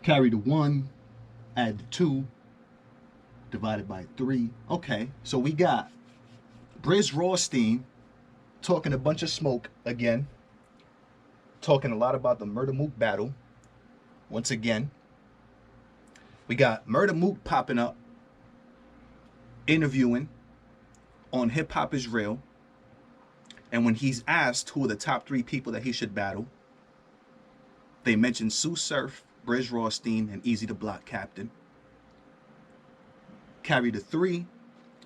Carry the 1, add the 2, divided by 3. Okay, so we got Brizz Rawsteen talking a bunch of smoke again. Talking a lot about the Murda Mook battle. Once again. We got Murda Mook popping up, interviewing on Hip Hop Is Real. And when he's asked who are the top 3 people that he should battle, they mentioned Sue Surf, Brizz Rawsteen, and Easy the Block Captain. Carry the 3.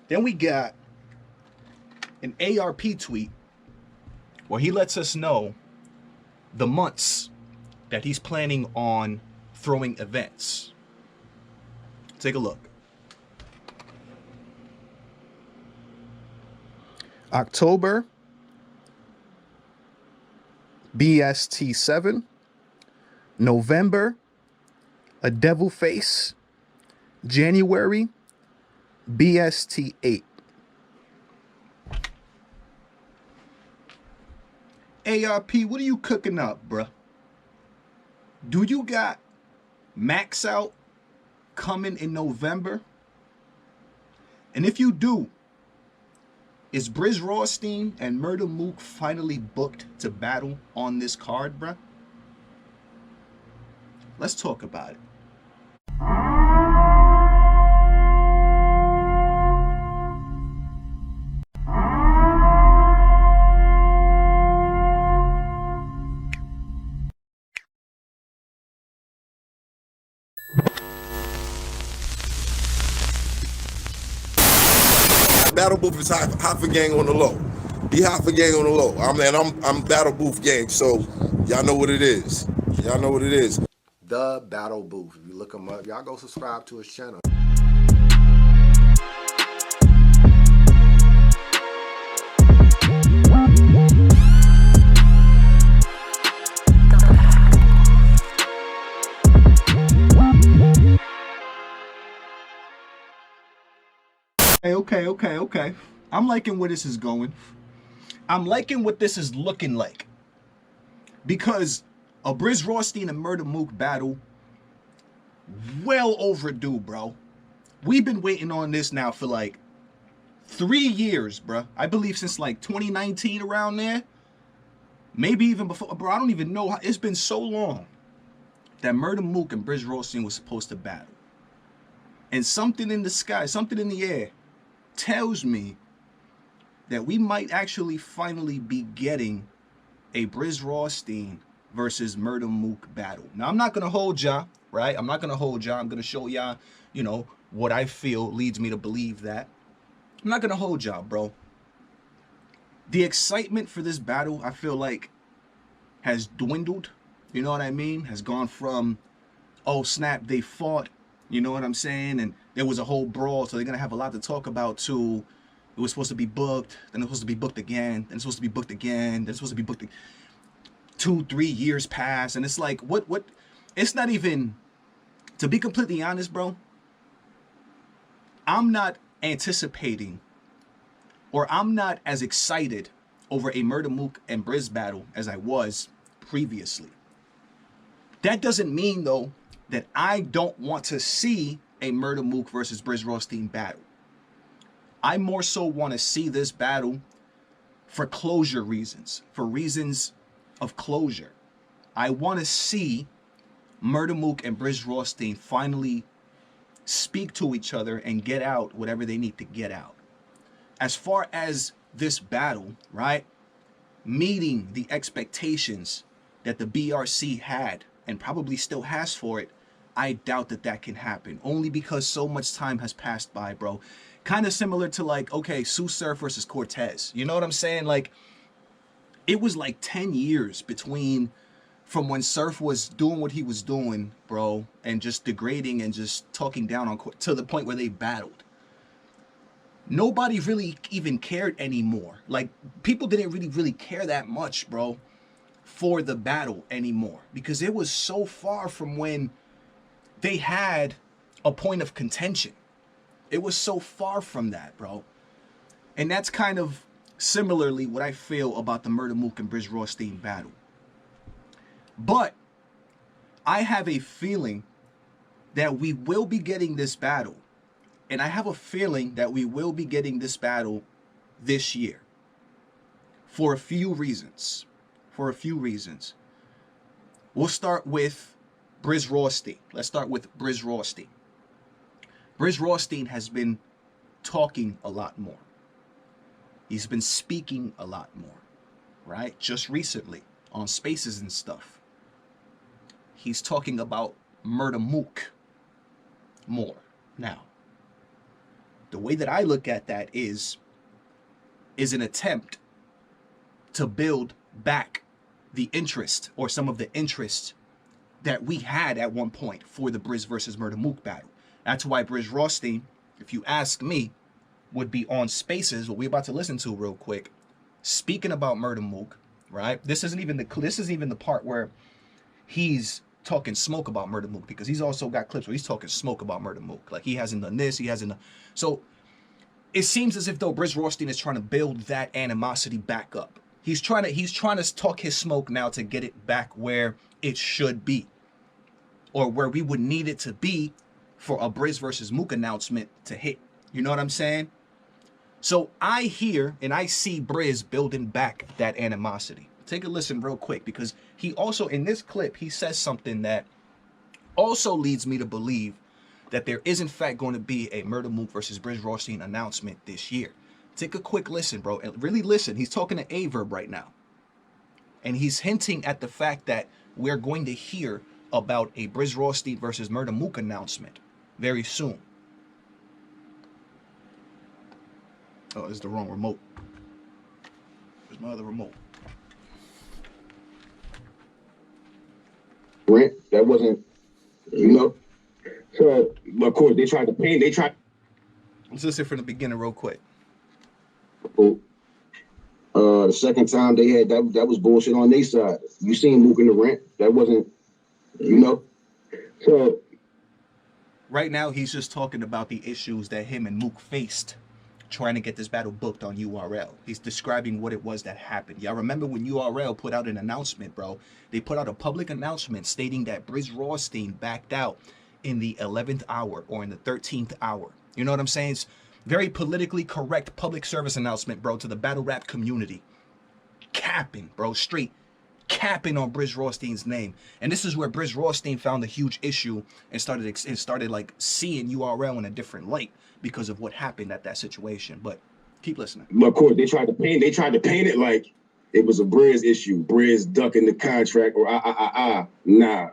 Then we got an ARP tweet where he lets us know the months that he's planning on throwing events. Take a look. October, BST7. November, a devil face. January, BST8. ARP, what are you cooking up, bruh? Do you got Max out coming in November? And if you do, is Brizz Rawsteen and Murda Mook finally booked to battle on this card, bruh? Let's talk about it. Battle Booth is half a gang on the low. He half a gang on the low. I'm Battle Booth gang, so y'all know what it is. Y'all know what it is. The Battle Booth. If you look him up, y'all go subscribe to his channel. Okay. I'm liking where this is going. I'm liking what this is looking like. Because a Brizz Rawsteen and Murda Mook battle, well overdue, bro. We've been waiting on this now for like 3 years, bro. I believe since like 2019 around there. Maybe even before, bro. I don't even know. It's been so long that Murda Mook and Brizz Rawsteen was supposed to battle. And something in the sky, something in the air tells me that we might actually finally be getting a Brizz Rawsteen versus Murda Mook battle. Now, I'm not going to hold y'all, right? I'm not going to hold y'all. I'm going to show y'all, you know, what I feel leads me to believe that. I'm not going to hold y'all, bro. The excitement for this battle, I feel like, has dwindled. You know what I mean? Has gone from, oh, snap, they fought. You know what I'm saying? And there was a whole brawl, so they're going to have a lot to talk about, too. It was supposed to be booked, then it was supposed to be booked again, then it's supposed to be booked again, then it's supposed to be booked 2-3 years pass, and it's like, what? It's not even, to be completely honest, bro, I'm not anticipating, or I'm not as excited over a Murda Mook and Brizz battle as I was previously. That doesn't mean, though, that I don't want to see a Murda Mook versus Brizz Rawsteen battle. I more so want to see this battle for closure reasons, for reasons of closure. I want to see Murda Mook and Brizz Rawsteen finally speak to each other and get out whatever they need to get out. As far as this battle, right, meeting the expectations that the BRC had and probably still has for it, I doubt that that can happen, only because so much time has passed by, bro. Kind of similar to, like, okay, Sue Surf versus Cortez. You know what I'm saying? Like, it was like 10 years between from when Surf was doing what he was doing, bro, and just degrading and just talking down on to the point where they battled. Nobody really even cared anymore. Like, people didn't really care that much, bro, for the battle anymore, because it was so far from when they had a point of contention. It was so far from that, bro. And that's kind of similarly what I feel about the Murda Mook and Brizz Rawsteen battle. But I have a feeling that we will be getting this battle. And I have a feeling that we will be getting this battle this year for a few reasons. For a few reasons. We'll start with Brizz Rawsteen. Let's start with Brizz Rawsteen. Brizz Rawsteen has been talking a lot more. He's been speaking a lot more, right? Just recently on Spaces and stuff. He's talking about Murda Mook more now. The way that I look at that is an attempt to build back the interest, or some of the interest that we had at one point for the Brizz versus Murda Mook battle. That's why Brizz Rawsteen, if you ask me, would be on Spaces, what we're about to listen to real quick, speaking about Murda Mook, right? This isn't even the part where he's talking smoke about Murda Mook, because he's also got clips where he's talking smoke about Murda Mook. Like, he hasn't done this, he hasn't done... So it seems as if though Brizz Rawsteen is trying to build that animosity back up. He's trying to talk his smoke now to get it back where it should be, or where we would need it to be for a Brizz versus Mook announcement to hit. You know what I'm saying? So I hear and I see Brizz building back that animosity. Take a listen real quick, because he also, in this clip, he says something that also leads me to believe that there is in fact going to be a Murda Mook versus Brizz Rawsteen announcement this year. Take a quick listen, bro, and really listen. He's talking to Averb right now, and he's hinting at the fact that we're going to hear about a Brizz Rawsteen versus Murda Mook announcement very soon. Oh, it's the wrong remote. Where's my other remote? Rent, that wasn't, So, of course, they tried to paint. Let's listen from the beginning real quick. The second time they had that was bullshit on their side. You seen Mook in the rent? That wasn't, So, right now, he's just talking about the issues that him and Mook faced trying to get this battle booked on URL. He's describing what it was that happened. Y'all remember when URL put out an announcement, bro? They put out a public announcement stating that Brizz Rawsteen backed out in the 11th hour or in the 13th hour. You know what I'm saying? It's very politically correct public service announcement, bro, to the battle rap community. Capping, bro, straight capping on Brizz Rawsteen's name. And this is where Brizz Rawsteen found a huge issue and started like seeing URL in a different light because of what happened at that situation. But keep listening. Of course, they tried to paint it like it was a Brizz issue. Brizz ducking the contract or Nah,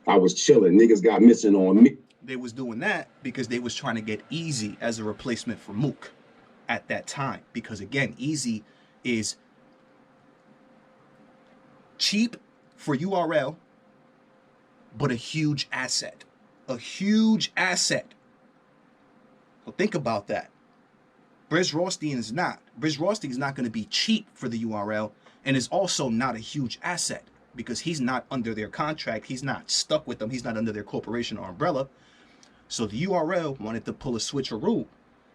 I was chilling. Niggas got missing on me. They was doing that because they was trying to get Easy as a replacement for Mook at that time. Because again, Easy is cheap for URL, but a huge asset. A huge asset. So think about that. Brizz Rawsteen is not. Brizz Rawsteen is not going to be cheap for the URL, and is also not a huge asset because he's not under their contract. He's not stuck with them. He's not under their corporation or umbrella. So the URL wanted to pull a switcheroo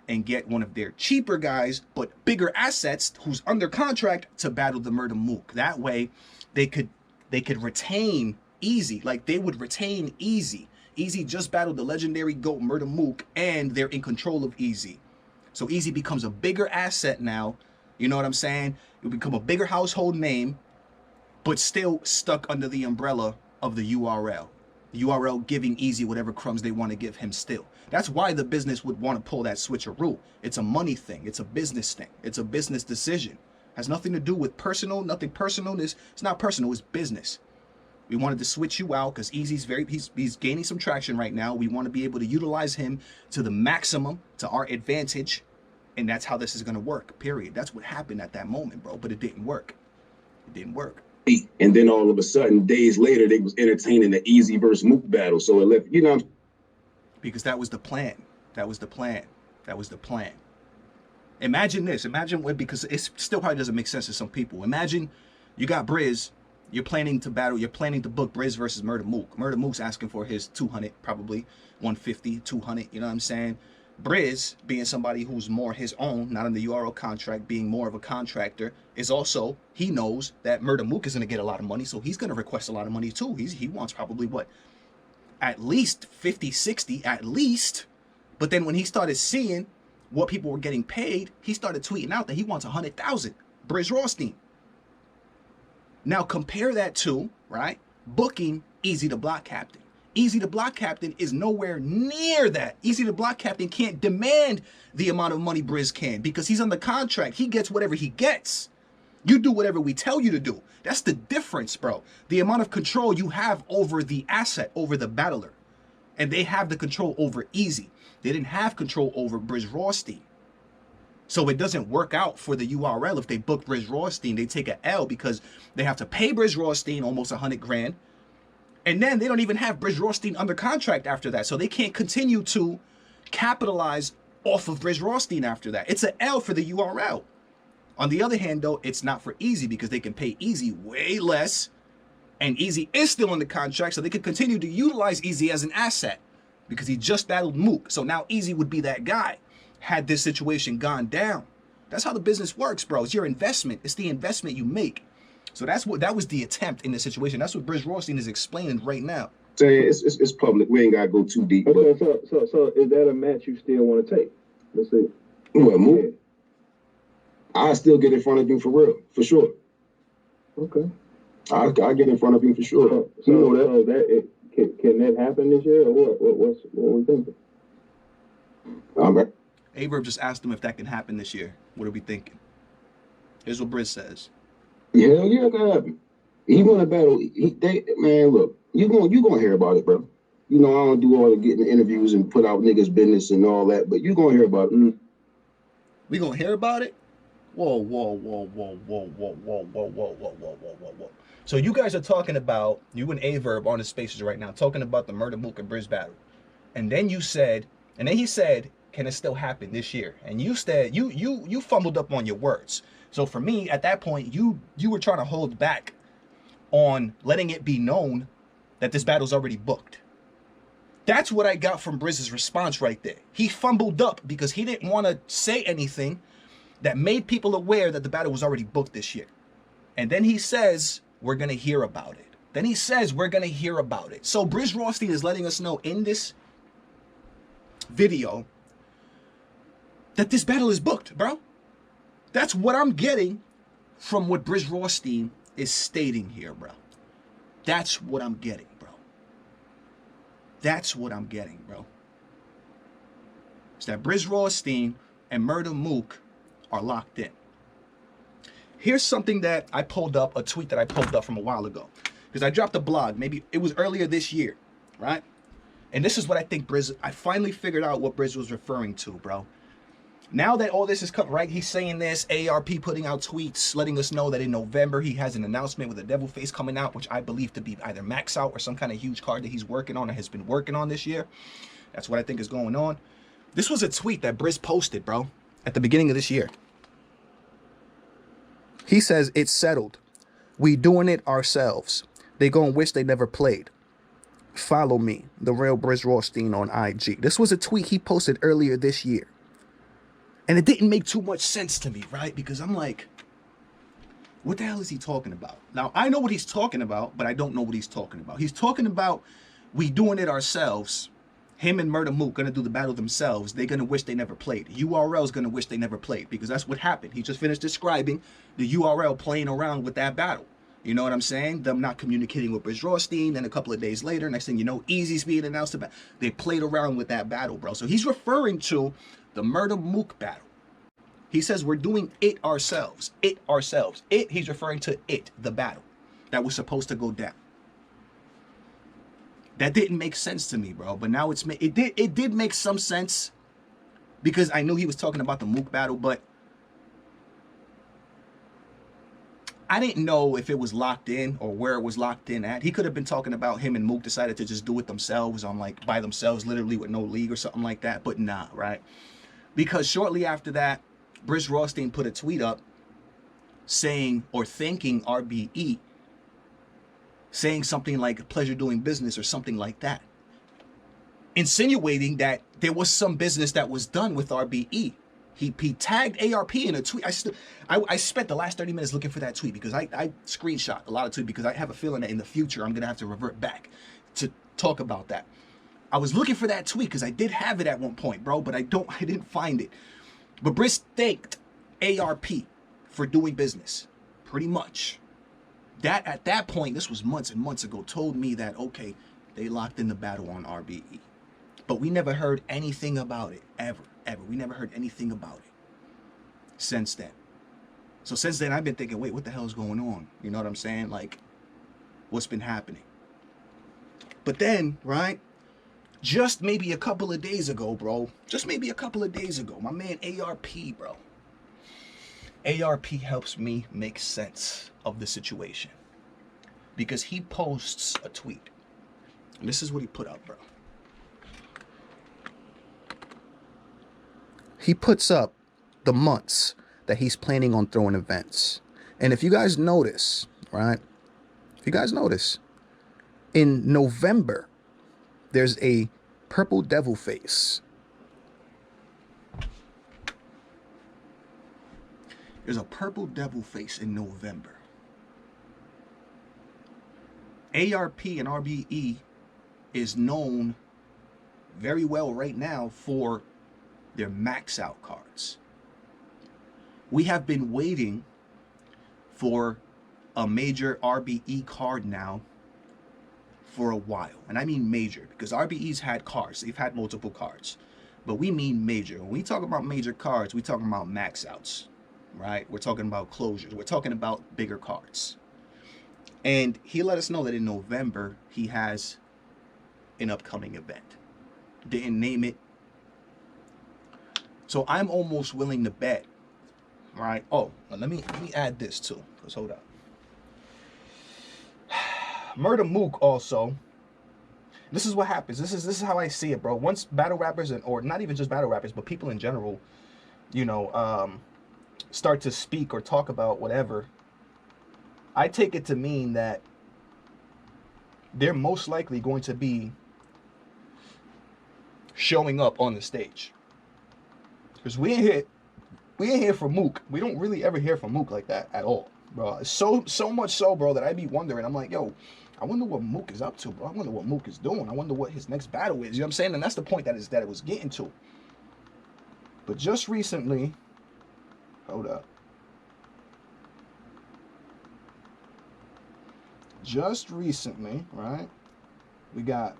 and get one of their cheaper guys, but bigger assets who's under contract to battle the Murda Mook. That way they could retain Easy. Like they would retain Easy. Easy just battled the legendary GOAT Murda Mook, and they're in control of Easy. So Easy becomes a bigger asset now. You know what I'm saying? It'll become a bigger household name, but still stuck under the umbrella of the URL. The URL giving Easy whatever crumbs they want to give him still. That's why the business would want to pull that switcheroo. It's a money thing. It's a business thing. It's a business decision. Has nothing to do with personal, nothing personal. It's not personal, it's business. We wanted to switch you out because Easy's he's gaining some traction right now. We want to be able to utilize him to the maximum, to our advantage. And that's how this is going to work, period. That's what happened at that moment, bro. But it didn't work. It didn't work. And then all of a sudden, days later, they was entertaining the Easy versus Mook battle. So it left, Because that was the plan. That was the plan. That was the plan. Imagine this. Imagine what, because it still probably doesn't make sense to some people. Imagine you got Brizz. You're planning to battle. You're planning to book Brizz versus Murda Mook. Murda Mook's asking for his 200, probably 150, 200. You know what I'm saying? Brizz, being somebody who's more his own, not in the URL contract, being more of a contractor, is also, he knows that Murda Mook is going to get a lot of money, so he's going to request a lot of money too. He wants probably what? at least 50, 60, at least. But then when he started seeing what people were getting paid, he started tweeting out that he wants 100,000. Brizz Rawsteen. Now compare that to, right, booking Easy the Block Captain. Easy the Block Captain is nowhere near that. Easy the Block Captain can't demand the amount of money Brizz can because he's under contract. He gets whatever he gets. You do whatever we tell you to do. That's the difference, bro. The amount of control you have over the asset, over the battler. And they have the control over Easy. They didn't have control over Brizz Rawsteen. So it doesn't work out for the URL. If they book Brizz Rawsteen, they take an L because they have to pay Brizz Rawsteen almost 100 grand. And then they don't even have Brizz Rawsteen under contract after that. So they can't continue to capitalize off of Brizz Rawsteen after that. It's an L for the URL. On the other hand, though, it's not for Easy because they can pay Easy way less. And Easy is still under contract, so they could continue to utilize Easy as an asset because he just battled Mook. So now Easy would be that guy had this situation gone down. That's how the business works, bro. It's your investment. It's the investment you make. So that was the attempt in this situation. That's what Brizz Rawsteen is explaining right now. Saying it's public. We ain't gotta go too deep. Okay, so is that a match you still want to take? Let's see. What, Mook? I still get in front of him for real, for sure. Okay. I get in front of him for sure. So you know that. So that can that happen this year, or what are we thinking? Averb just asked him if that can happen this year. What are we thinking? Here's what Brizz says. Hell yeah, it can happen. He want to battle. Man, look, you gonna hear about it, bro. You know I don't do all the getting the interviews and put out niggas' business and all that, but you gonna hear about it. We gonna hear about it? Whoa, whoa, whoa, whoa, whoa, whoa, whoa, whoa, whoa, whoa, whoa, whoa, whoa, whoa. So you guys are talking about, you and Averb on the spaces right now, talking about the Murda Mook and Brizz battle. And then he said, can it still happen this year? And you said, you fumbled up on your words. So for me, at that point, you were trying to hold back on letting it be known that this battle's already booked. That's what I got from Brizz's response right there. He fumbled up because he didn't want to say anything that made people aware that the battle was already booked this year. And then he says, we're going to hear about it. Then he says, we're going to hear about it. So Brizz Rawsteen is letting us know in this video that this battle is booked, bro. That's what I'm getting from what Brizz Rawsteen is stating here, bro. That's what I'm getting, bro. That's what I'm getting, bro. It's that Brizz Rawsteen and Murda Mook are locked in. Here's something that I pulled up, a tweet that I pulled up from a while ago. Because I dropped a blog, maybe it was earlier this year, right? And this is what I think Brizz, I finally figured out what Brizz was referring to, bro. Now that all this is come, right, he's saying this, ARP putting out tweets, letting us know that in November he has an announcement with a devil face coming out, which I believe to be either max out or some kind of huge card that he's working on or has been working on this year. That's what I think is going on. This was a tweet that Brizz posted, bro, at the beginning of this year. He says, it's settled. We doing it ourselves. They gonna wish they never played. Follow me, the real Brizz Rawsteen on IG. This was a tweet he posted earlier this year. And it didn't make too much sense to me, right? Because I'm like, what the hell is he talking about? Now, I know what he's talking about, but I don't know what he's talking about. He's talking about we doing it ourselves. Him and Murda Mook gonna do the battle themselves. They're gonna wish they never played. URL's gonna wish they never played because that's what happened. He just finished describing the URL playing around with that battle. You know what I'm saying? Them not communicating with Brizz Rawsteen. Then a couple of days later, next thing you know, Easy's being announced about. They played around with that battle, bro. So he's referring to the Murda Mook battle. He says we're doing it ourselves. It ourselves. It, he's referring to it, the battle that was supposed to go down. That didn't make sense to me, bro. But now it did make some sense because I knew he was talking about the Mook battle, but I didn't know if it was locked in or where it was locked in at. He could have been talking about him and Mook decided to just do it themselves on like by themselves, literally with no league or something like that. But nah, right? Because shortly after that, Brizz Rawsteen put a tweet up saying or thanking RBE, saying something like pleasure doing business or something like that, insinuating that there was some business that was done with RBE. He tagged ARP in a tweet. I spent the last 30 minutes looking for that tweet because I screenshot a lot of tweets because I have a feeling that in the future I'm gonna have to revert back to talk about that. I was looking for that tweet because I did have it at one point, bro, but I didn't find it. But Brizz thanked ARP for doing business, pretty much. That at that point, this was months and months ago, told me that, okay, they locked in the battle on RBE. But we never heard anything about it, ever. We never heard anything about it since then. So since then, I've been thinking, wait, what the hell is going on? You know what I'm saying? Like, what's been happening? But then, right, just maybe a couple of days ago, bro, my man ARP, bro. ARP helps me make sense of the situation because he posts a tweet. And this is what he put up, bro. He puts up the months that he's planning on throwing events. And if you guys notice, right? If you guys notice, in November, there's a purple devil face. There's a purple devil face in November. ARP and RBE is known very well right now for their max out cards. We have been waiting for a major RBE card now for a while. And I mean major because RBE's had cards. They've had multiple cards. But we mean major. When we talk about major cards, we talking about max outs, right? We're talking about closures. We're talking about bigger cards. And he let us know that in November, he has an upcoming event. Didn't name it. So I'm almost willing to bet, right? Oh, let me add this too. Let's hold up. Murda Mook also. This is what happens. This is how I see it, bro. Once battle rappers or not even just battle rappers, but people in general, you know, start to speak or talk about whatever, I take it to mean that they're most likely going to be showing up on the stage. Because we ain't here for Mook. We don't really ever hear from Mook like that at all, bro. So much so, bro, that I be wondering. I'm like, yo, I wonder what Mook is up to, bro. I wonder what Mook is doing. I wonder what his next battle is. You know what I'm saying? And that's the point that it was getting to. But just recently, hold up. Just recently, right? We got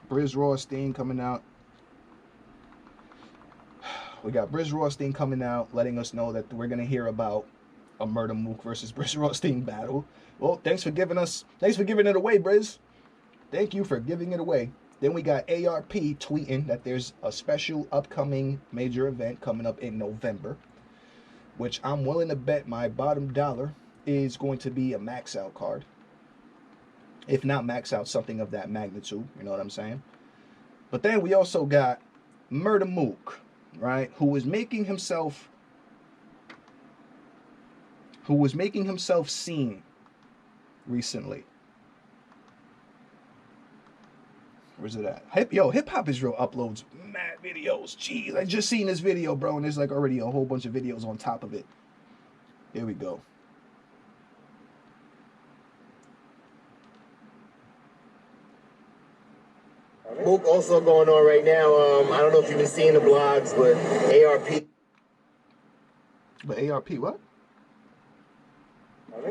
Brizz Rawsteen coming out. We got Brizz Rawsteen coming out, letting us know that we're gonna hear about a Murda Mook versus Brizz Rawsteen battle. Well, thanks for giving it away, Brizz. Thank you for giving it away. Then we got ARP tweeting that there's a special upcoming major event coming up in November, which I'm willing to bet my bottom dollar is going to be a max out card. If not max out, something of that magnitude. You know what I'm saying? But then we also got Murda Mook, right, who was making himself seen recently. Where's it at? Hip Hop Israel uploads mad videos. Jeez, I just seen this video, bro, and there's like already a whole bunch of videos on top of it. Here we go. Mook also going on right now. I don't know if you've been seeing the blogs, but ARP. But ARP what?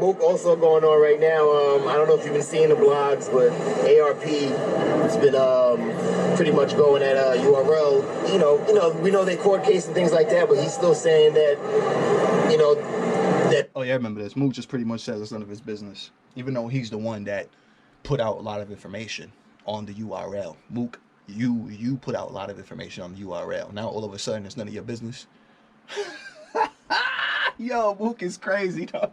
Mook also going on right now. I don't know if you've been seeing the blogs, but ARP has been pretty much going at URL. You know, we know they court case and things like that, but he's still saying that, you know, that. Oh yeah, I remember this. Mook just pretty much says it's none of his business, even though he's the one that put out a lot of information on the URL. Mook, you put out a lot of information on the URL. Now all of a sudden it's none of your business. Yo, Mook is crazy, though.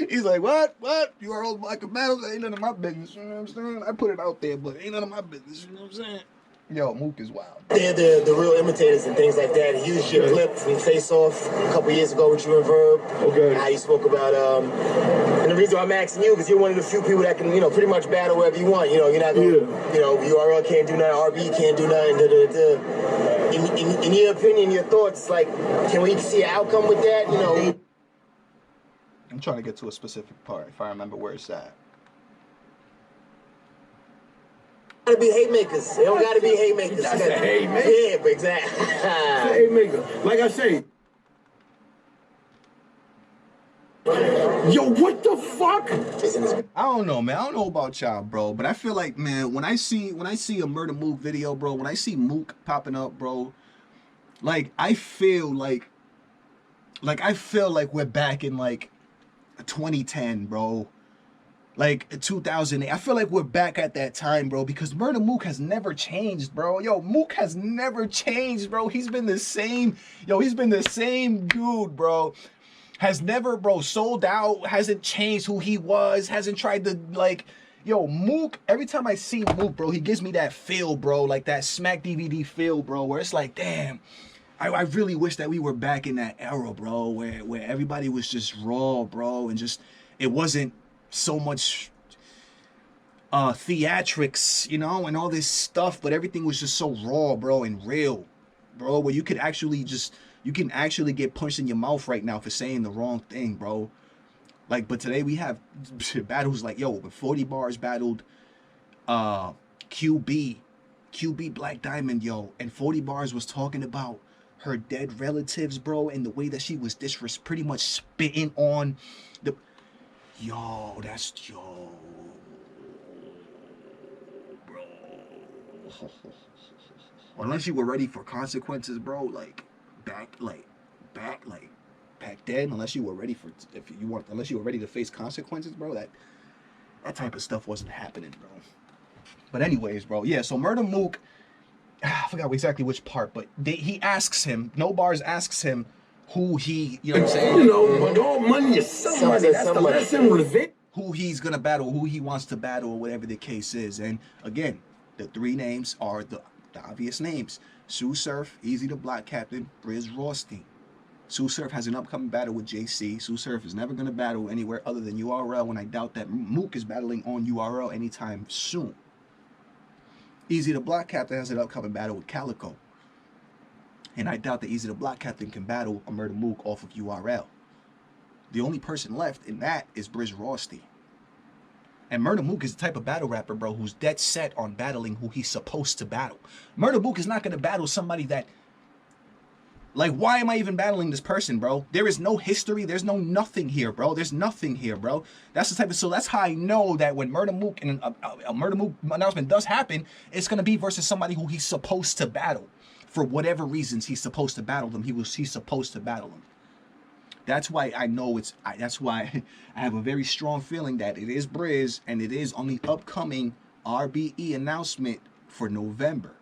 He's like, what? URL Black Battles ain't none of my business. You know what I'm saying? I put it out there, but ain't none of my business. You know what I'm saying? Yo, Mook is wild. They're the real imitators and things like that. He used your clip from Face Off a couple years ago with you and Verb. Okay. How you spoke about, and the reason why I'm asking you, because you're one of the few people that can, you know, pretty much battle wherever you want. You know, you're not going to, you know, URL can't do nothing, RB can't do nothing. In your opinion, your thoughts, like, can we see an outcome with that? You know, I'm trying to get to a specific part, if I remember where it's at. gotta be haymakers. They don't gotta be haymakers. That's a haymaker. Yeah, but exactly. Haymaker. Like I say. Yo, what the fuck? I don't know, man. I don't know about y'all, bro, but I feel like, man, when I see a Murda Mook video, bro, when I see Mook popping up, bro, like I feel like we're back in like 2010, bro. Like 2008. I feel like we're back at that time, bro, because Murda Mook has never changed, bro. Yo, Mook has never changed, bro. He's been the same. Yo, he's been the same dude, bro. Has never, bro, sold out, hasn't changed who he was, hasn't tried to, like, yo, Mook, every time I see Mook, bro, he gives me that feel, bro, like that Smack DVD feel, bro, where it's like, damn, I really wish that we were back in that era, bro, where everybody was just raw, bro, and just, it wasn't so much theatrics, you know, and all this stuff, but everything was just so raw, bro, and real, bro, where you could actually just, you can actually get punched in your mouth right now for saying the wrong thing, bro. Like, but today we have battles like, yo, when 40 Bars battled QB Black Diamond, yo, and 40 Bars was talking about her dead relatives, bro, and the way that she was pretty much spitting on the, yo, that's, yo, bro. Unless you were ready for consequences, bro, like, back then, unless you were ready for, unless you were ready to face consequences, bro, that type of stuff wasn't happening, bro. But anyways, bro, yeah, so Murda Mook, I forgot exactly which part, but he asks him, No Bars asks him who he, you know what I'm saying? You know, but all money is somebody. That's the lesson with it. Who he's gonna battle, who he wants to battle, or whatever the case is. And again, the three names are the obvious names. Sue Surf, Easy the Block Captain, Brizz Rawsteen. Sue Surf has an upcoming battle with JC. Sue Surf is never going to battle anywhere other than URL, and I doubt that Mook is battling on URL anytime soon. Easy the Block Captain has an upcoming battle with Calico. And I doubt that Easy the Block Captain can battle a Murda Mook off of URL. The only person left in that is Brizz Rawsteen. And Murda Mook is the type of battle rapper, bro, who's dead set on battling who he's supposed to battle. Murda Mook is not going to battle somebody that, like, why am I even battling this person, bro? There is no history. There's no nothing here, bro. There's nothing here, bro. That's the type of, so that's how I know that when Murda Mook and a Murda Mook announcement does happen, it's going to be versus somebody who he's supposed to battle. For whatever reasons he's supposed to battle them, he's supposed to battle them. That's why I know that's why I have a very strong feeling that it is Brizz and it is on the upcoming RBE announcement for November.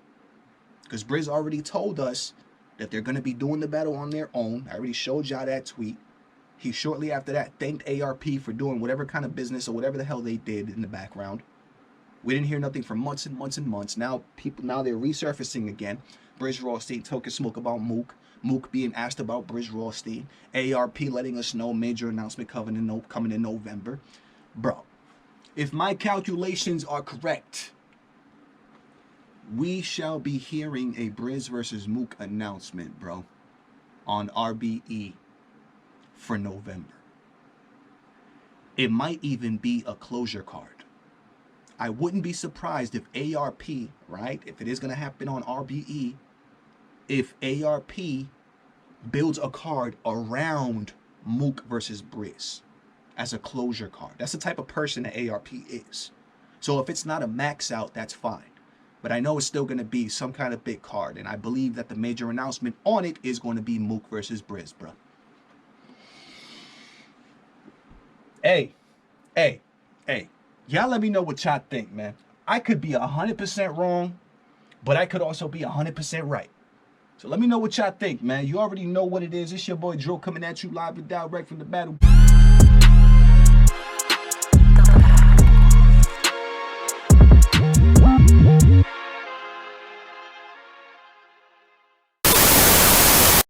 Because Brizz already told us that they're going to be doing the battle on their own. I already showed y'all that tweet. He shortly after that thanked ARP for doing whatever kind of business or whatever the hell they did in the background. We didn't hear nothing for months and months and months. Now they're resurfacing again. Brizz Rawsteen talking smoke about Mook. Mook being asked about Brizz Rawsteen. ARP letting us know major announcement coming in November. Bro, if my calculations are correct, we shall be hearing a Brizz versus Mook announcement, bro, on RBE for November. It might even be a closure card. I wouldn't be surprised if ARP, right, if it is going to happen on RBE, if ARP builds a card around Mook versus Brizz as a closure card. That's the type of person that ARP is. So if it's not a max out, that's fine. But I know it's still going to be some kind of big card. And I believe that the major announcement on it is going to be Mook versus Brizz, bro. Hey. Y'all let me know what y'all think, man. I could be 100% wrong, but I could also be 100% right. So let me know what y'all think, man. You already know what it is. It's your boy Drew coming at you live and direct from the battle.